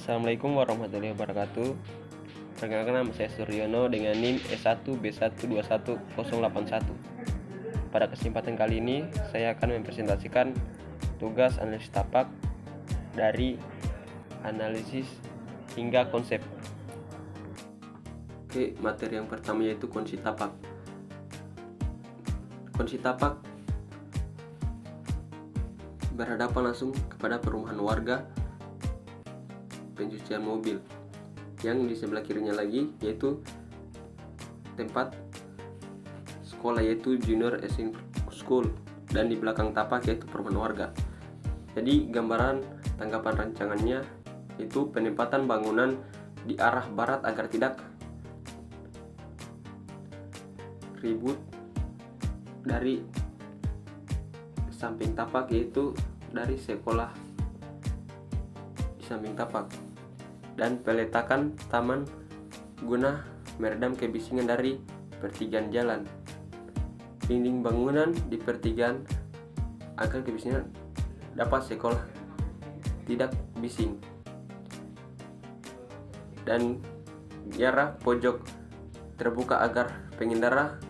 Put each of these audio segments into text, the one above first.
Assalamualaikum warahmatullahi wabarakatuh. Perkenalkan, nama saya Suryono dengan NIM S1B121081. Pada kesempatan kali ini saya akan mempresentasikan tugas analisis tapak dari analisis hingga konsep. Oke, materi yang pertama yaitu kondisi tapak. Kondisi tapak berhadapan langsung kepada perumahan warga, pencucian mobil. Yang di sebelah kirinya lagi yaitu tempat sekolah yaitu Junior Essing School, dan di belakang tapak yaitu perumahan warga. Jadi gambaran tanggapan rancangannya itu penempatan bangunan di arah barat agar tidak ribut dari samping tapak, yaitu dari sekolah di samping tapak, dan peletakan taman guna meredam kebisingan dari pertigaan jalan. Dinding bangunan di pertigaan agar kebisingan dapat sekolah tidak bising, dan jarak pojok terbuka agar pengendara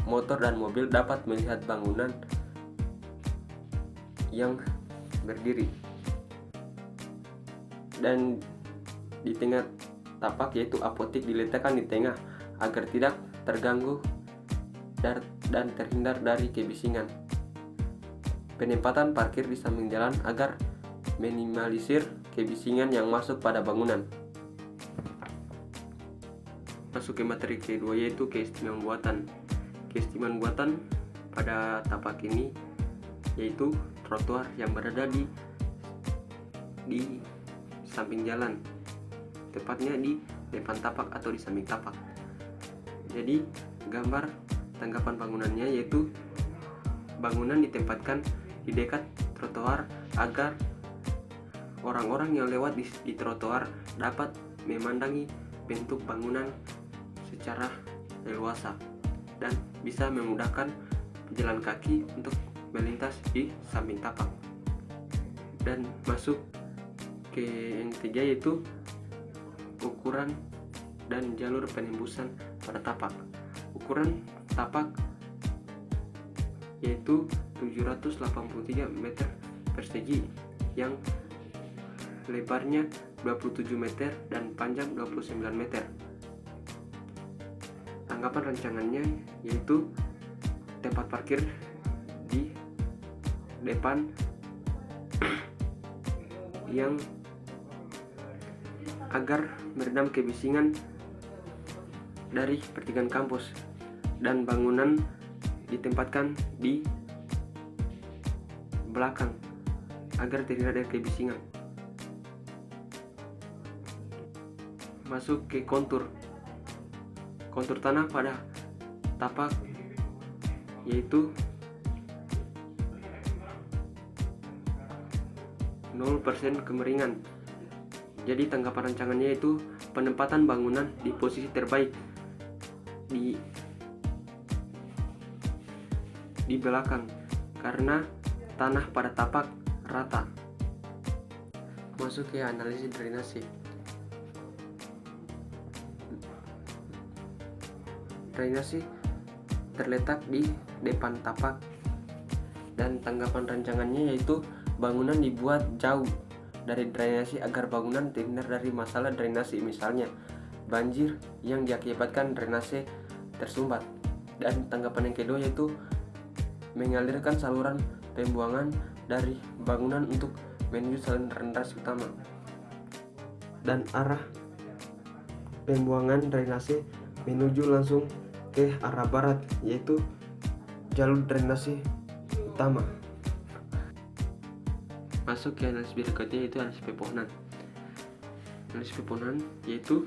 motor dan mobil dapat melihat bangunan yang berdiri. Dan di tengah tapak yaitu apotik diletakkan di tengah agar tidak terganggu dan terhindar dari kebisingan. Penempatan parkir di samping jalan agar minimalisir kebisingan yang masuk pada bangunan. Masuk ke materi kedua yaitu keistimewaan buatan. Keistimewaan buatan pada tapak ini yaitu trotoar yang berada di samping jalan, tepatnya di depan tapak atau di samping tapak. Jadi gambar tanggapan bangunannya yaitu bangunan ditempatkan di dekat trotoar agar orang-orang yang lewat di trotoar dapat memandangi bentuk bangunan secara leluasa dan bisa memudahkan pejalan kaki untuk melintas di samping tapak. Dan masuk ke yang ketiga yaitu ukuran dan jalur penembusan pada tapak. Ukuran tapak yaitu 783 meter persegi yang lebarnya 27 meter dan panjang 29 meter. Tanggapan rancangannya yaitu tempat parkir di depan yang agar meredam kebisingan dari pertigaan kampus, dan bangunan ditempatkan di belakang agar terhindar dari kebisingan. Masuk ke kontur tanah pada tapak yaitu 0% kemiringan. Jadi tanggapan rancangannya itu penempatan bangunan di posisi terbaik di belakang karena tanah pada tapak rata. Masuk ke analisis drainase. Drainase terletak di depan tapak, dan tanggapan rancangannya yaitu bangunan dibuat jauh dari drainase agar bangunan terhindar dari masalah drainase, misalnya banjir yang diakibatkan drainase tersumbat. Dan tanggapan yang kedua yaitu mengalirkan saluran pembuangan dari bangunan untuk menuju saluran drainase utama, dan arah pembuangan drainase menuju langsung ke arah barat yaitu jalur drainase utama. Masuk ke analisis berikutnya yaitu analisis pepohonan. Analisis pepohonan yaitu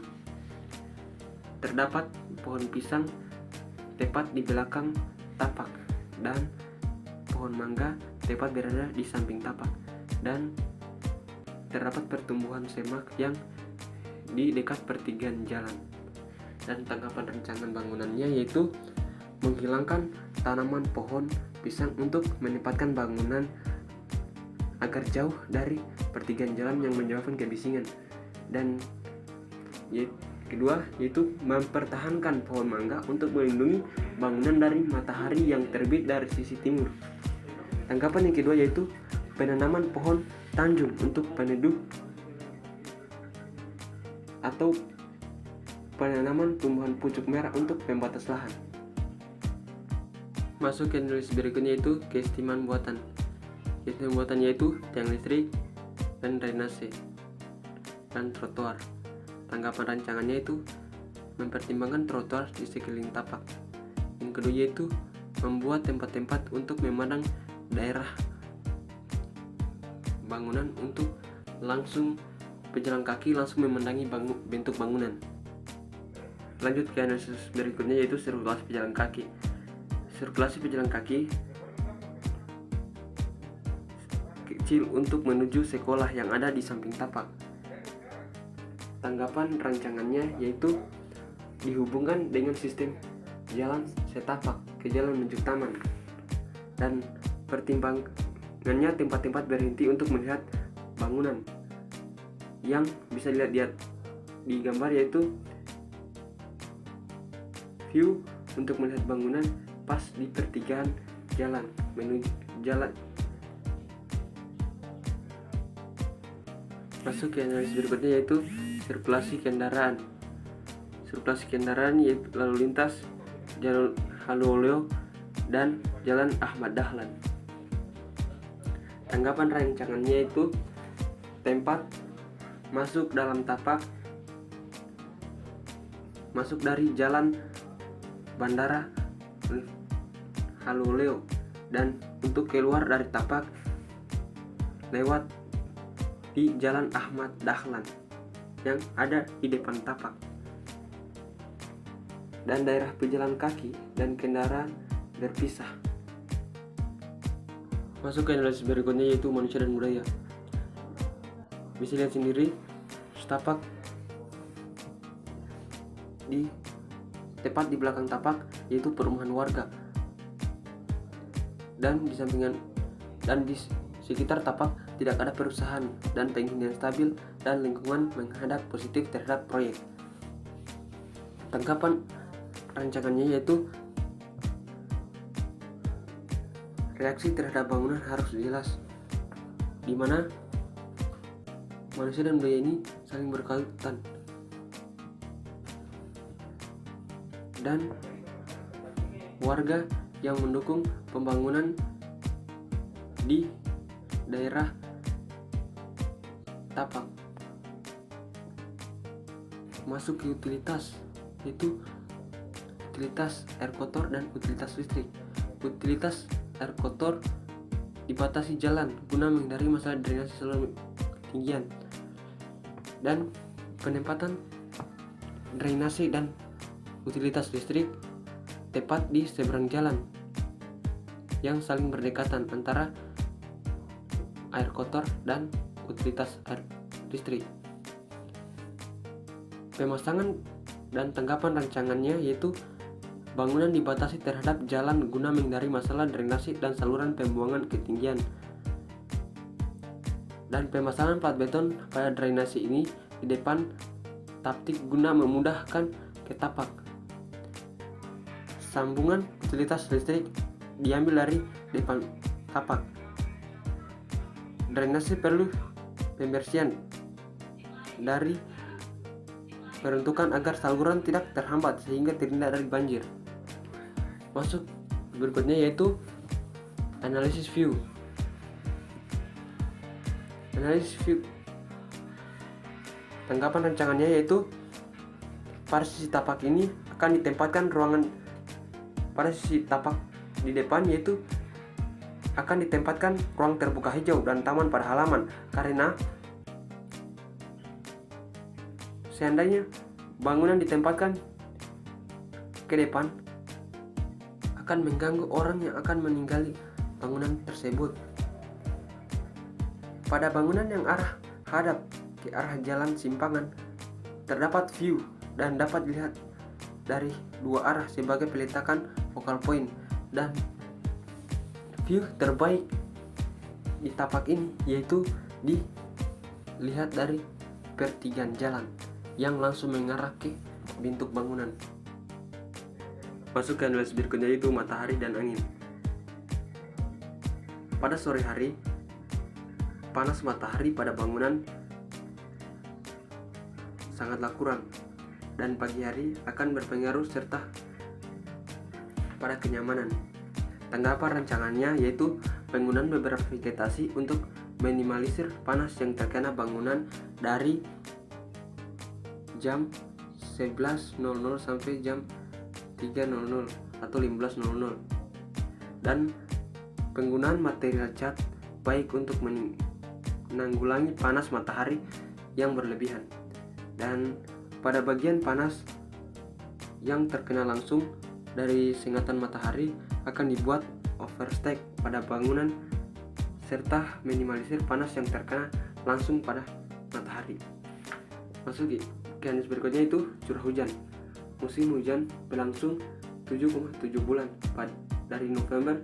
terdapat pohon pisang tepat di belakang tapak dan pohon mangga tepat berada di samping tapak, dan terdapat pertumbuhan semak yang di dekat pertigaan jalan. Dan tanggapan rancangan bangunannya yaitu menghilangkan tanaman pohon pisang untuk menempatkan bangunan agar jauh dari pertigaan jalan yang menyebabkan kebisingan. Dan kedua yaitu mempertahankan pohon mangga untuk melindungi bangunan dari matahari yang terbit dari sisi timur. Tanggapan yang kedua yaitu penanaman pohon tanjung untuk peneduh atau penanaman tumbuhan pucuk merah untuk pembatas lahan. Masuk ke analisis berikutnya yaitu keistimewaan buatan. Keistimewaan buatan yaitu tiang listrik dan drainase dan trotoar. Tanggapan rancangannya itu mempertimbangkan trotoar di sekeliling tapak. Yang kedua yaitu membuat tempat-tempat untuk memandang daerah bangunan untuk langsung pejalan kaki langsung memandangi bentuk bangunan. Lanjut ke analisis berikutnya yaitu sirkulasi pejalan kaki. Sirkulasi pejalan kaki kecil untuk menuju sekolah yang ada di samping tapak. Tanggapan rancangannya yaitu dihubungkan dengan sistem jalan setapak ke jalan menuju taman, dan pertimbangannya tempat-tempat berhenti untuk melihat bangunan yang bisa dilihat di gambar yaitu view untuk melihat bangunan pas di pertigaan jalan menuju jalan. Masuk ke analisis berikutnya yaitu sirkulasi kendaraan. Sirkulasi kendaraan yaitu lalu lintas Jalan Haluleo dan Jalan Ahmad Dahlan. Tanggapan rancangannya itu tempat masuk dalam tapak masuk dari Jalan Bandara Haluleo dan untuk keluar dari tapak lewat di Jalan Ahmad Dahlan yang ada di depan tapak. Dan daerah pejalan kaki dan kendaraan berpisah. Masuk ke analisis berikutnya yaitu manusia dan budaya. Bisa lihat sendiri setapak di tepat di belakang tapak yaitu perumahan warga, dan di sampingan dan di sekitar tapak tidak ada perusahaan dan penghunian stabil dan lingkungan menghadap positif terhadap proyek. Tanggapan rancangannya yaitu reaksi terhadap bangunan harus jelas, di mana manusia dan budaya ini saling berkaitan, dan warga yang mendukung pembangunan di daerah tapak. Masuk ke utilitas yaitu utilitas air kotor dan utilitas listrik. Utilitas air kotor dibatasi jalan guna menghindari masalah drainase saluran ketinggian, dan penempatan drainase dan utilitas listrik tepat di seberang jalan yang saling berdekatan antara air kotor dan utilitas air listrik. Pemasangan dan tanggapan rancangannya yaitu bangunan dibatasi terhadap jalan guna menghindari masalah drainase dan saluran pembuangan ketinggian, dan pemasangan plat beton pada drainase ini di depan taptik guna memudahkan ke tapak. Sambungan utilitas listrik diambil dari depan tapak. Drainase perlu pembersihan dari peruntukan agar saluran tidak terhambat sehingga terhindar dari banjir. Masuk berikutnya yaitu analisis view. Analisis view. Tanggapan rancangannya yaitu pada sisi tapak ini akan ditempatkan ruangan pada sisi tapak di depan yaitu akan ditempatkan ruang terbuka hijau dan taman pada halaman, karena seandainya bangunan ditempatkan ke depan akan mengganggu orang yang akan meninggali bangunan tersebut. Pada bangunan yang arah hadap ke arah jalan simpangan terdapat view dan dapat dilihat dari dua arah sebagai peletakan focal point, dan view terbaik di tapak ini yaitu dilihat dari pertigaan jalan yang langsung mengarah ke bentuk bangunan. Masuk ke analisis berikutnya, yaitu matahari dan angin. Pada sore hari, panas matahari pada bangunan sangatlah kurang, dan pagi hari akan berpengaruh serta pada kenyamanan. Tanggapan rancangannya yaitu penggunaan beberapa vegetasi untuk minimalisir panas yang terkena bangunan dari jam 11.00 sampai jam 3.00 atau 15.00, dan penggunaan material cat baik untuk menanggulangi panas matahari yang berlebihan. Dan pada bagian panas yang terkena langsung dari sengatan matahari akan dibuat overstack pada bangunan serta minimalisir panas yang terkena langsung pada matahari. Masuk ke analisis berikutnya, itu curah hujan. Musim hujan berlangsung 7,7 bulan dari November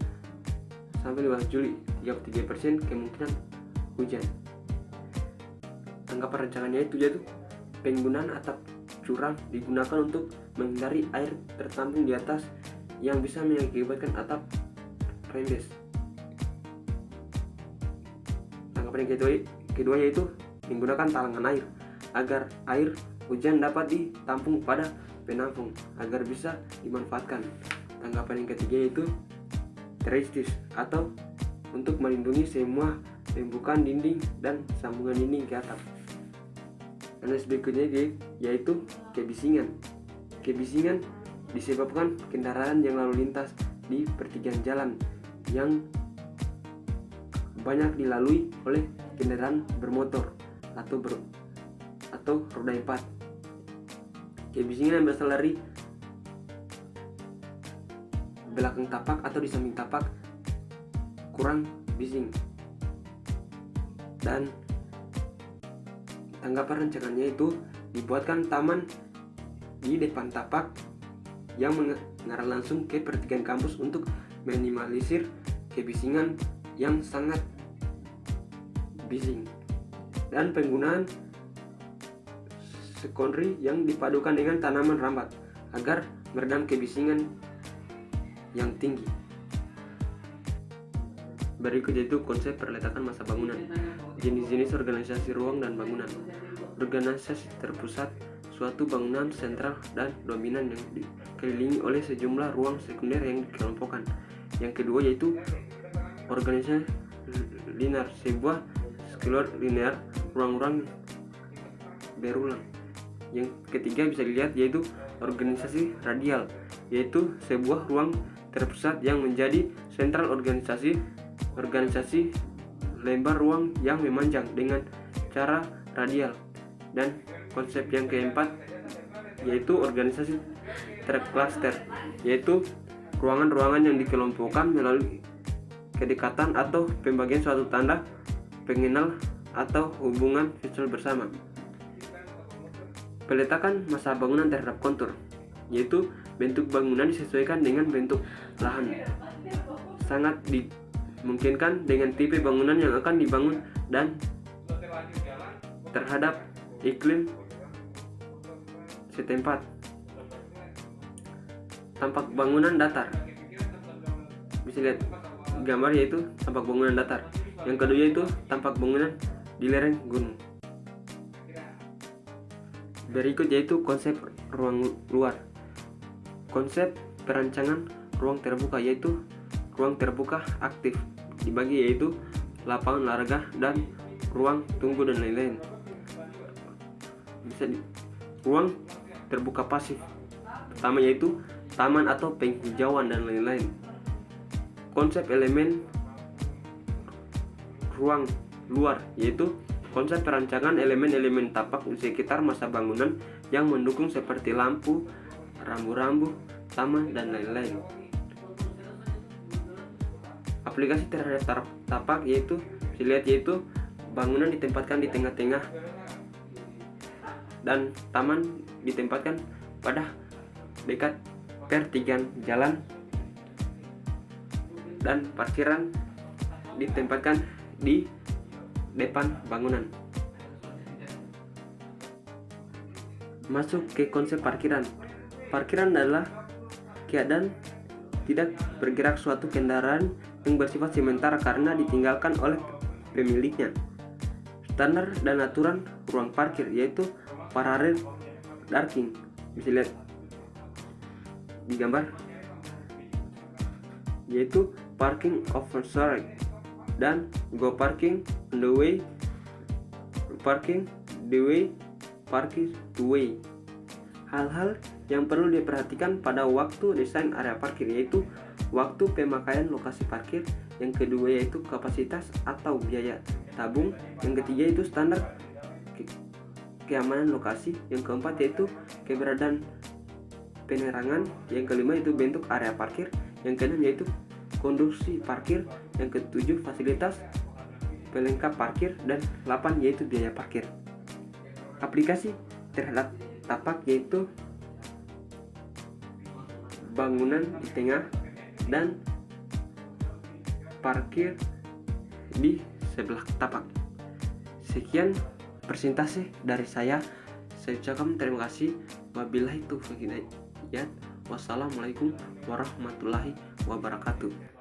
sampai 15 Juli. 33% kemungkinan hujan. Tanggapan rancangannya itu yaitu penggunaan atap curam digunakan untuk menghindari air tertampung di atas yang bisa mengakibatkan atap rembes. Tanggapan yang kedua yaitu menggunakan talangan air agar air hujan dapat ditampung pada penampung agar bisa dimanfaatkan. Tanggapan yang ketiga yaitu terristis atau untuk melindungi semua pembukaan dinding dan sambungan dinding ke atap. Analisis berikutnya yaitu kebisingan. Kebisingan disebabkan kendaraan yang lalu lintas di pertigaan jalan yang banyak dilalui oleh kendaraan bermotor atau roda 4. Kebisingan yang berasal dari belakang tapak atau di samping tapak kurang bising. Dan tanggapan rancangannya itu dibuatkan taman di depan tapak yang mengarah langsung ke pertigaan kampus untuk minimalisir kebisingan yang sangat bising, dan penggunaan sekonri yang dipadukan dengan tanaman rambat agar meredam kebisingan yang tinggi. Berikut yaitu konsep perletakan masa bangunan. Jenis-jenis organisasi ruang dan bangunan. Organisasi terpusat, suatu bangunan sentral dan dominan yang dikelilingi oleh sejumlah ruang sekunder yang dikelompokkan. Yang kedua yaitu organisasi linear, sebuah struktur linear ruang-ruang berulang. Yang ketiga bisa dilihat yaitu organisasi radial, yaitu sebuah ruang terpusat yang menjadi sentral organisasi lebar ruang yang memanjang dengan cara radial. Dan konsep yang keempat yaitu organisasi terkluster, yaitu ruangan-ruangan yang dikelompokkan melalui kedekatan atau pembagian suatu tanda pengenal atau hubungan visual bersama. Peletakan masa bangunan terhadap kontur, yaitu bentuk bangunan disesuaikan dengan bentuk lahan. Sangat dimungkinkan dengan tipe bangunan yang akan dibangun dan terhadap iklim setempat. Tampak bangunan datar, bisa lihat gambar yaitu tampak bangunan datar. Yang kedua yaitu tampak bangunan di lereng gunung. Berikut yaitu konsep ruang luar. Konsep perancangan ruang terbuka yaitu ruang terbuka aktif dibagi yaitu lapangan olahraga dan ruang tunggu dan lain-lain. Ruang terbuka pasif pertama yaitu taman atau penghijauan dan lain-lain. Konsep elemen ruang luar yaitu konsep perancangan elemen-elemen tapak di sekitar masa bangunan yang mendukung seperti lampu, rambu-rambu, taman, dan lain-lain. Aplikasi terhadap tapak yaitu dilihat yaitu bangunan ditempatkan di tengah-tengah dan taman ditempatkan pada dekat pertigaan jalan dan parkiran ditempatkan di depan bangunan. Masuk ke konsep parkiran. Parkiran adalah keadaan tidak bergerak suatu kendaraan yang bersifat sementara karena ditinggalkan oleh pemiliknya. Standar dan aturan ruang parkir yaitu parallel parking, bisa lihat di gambar, yaitu parking off-site dan go parking on the way, parking the way, parking to way. Hal-hal yang perlu diperhatikan pada waktu desain area parkir yaitu waktu pemakaian lokasi parkir, yang kedua yaitu kapasitas atau biaya tabung, yang ketiga yaitu standar keamanan lokasi, yang keempat yaitu keberadaan penerangan, yang kelima yaitu bentuk area parkir, yang keenam yaitu konduksi parkir, yang ketujuh fasilitas pelengkap parkir, dan 8 yaitu biaya parkir. Aplikasi terhadap tapak yaitu bangunan di tengah dan parkir di sebelah tapak. Sekian presentasi dari saya ucapkan terima kasih. Wabillahi taufiq hidayah. Wassalamualaikum warahmatullahi wabarakatuh.